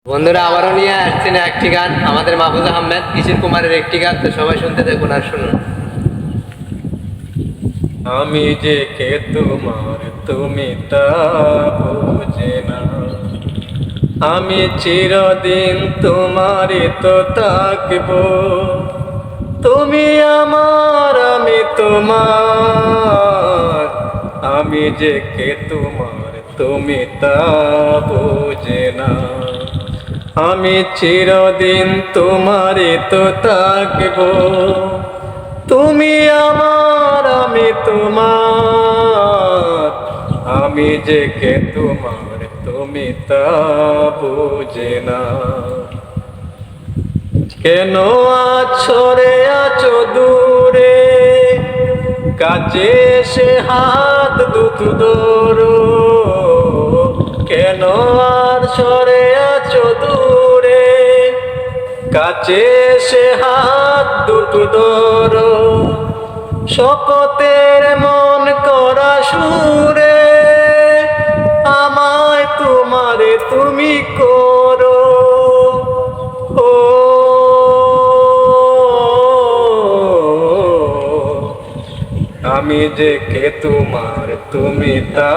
বন্ধুরা আবারও নিয়ে আসছেন একটি গান, আমাদের মাহফুজ আহমেদ কিশোর কুমারের একটি গান। তো সবাই শুনতে দেখুন আর শুনুন। আমি যে কে তোমার তুমি তা বুঝে না, আমি চিরদিন তোমারই তো থাকব। তুমি আমার আমি তোমার, আমি যে কে তোমার তুমি তা বুঝে না, আমি চিরদিন তোমারই তো থাকব। তুমি আমার আমি তোমার, আমি যে কে তোমার তুমি তা বুঝে না। কেন আছো রে আছো দূরে, কাছে সে হাত দুটো ধরো। কেন আর সরে আছো দূরে, কাছে সে হাত দুটো ধরো। শপথের মন করা সুরে, আমায় তোমারে তুমি করো। ও আমি যে কে তোমার তুমি তা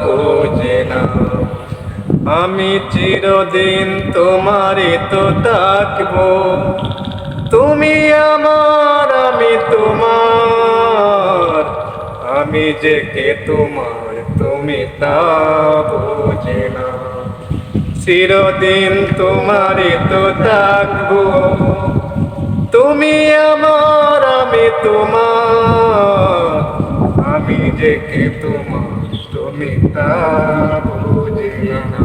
বোঝে না, আমি চিরদিন তোমারই তো থাকবো। তুমি আমার আমি তোমার, আমি যে কে তোমার তুমি তা বোঝে না। চিরদিন তোমারই তো থাকবো, তুমি আমার আমি তোমার, আমি যে কে তোমার তুমি তা বুঝে না।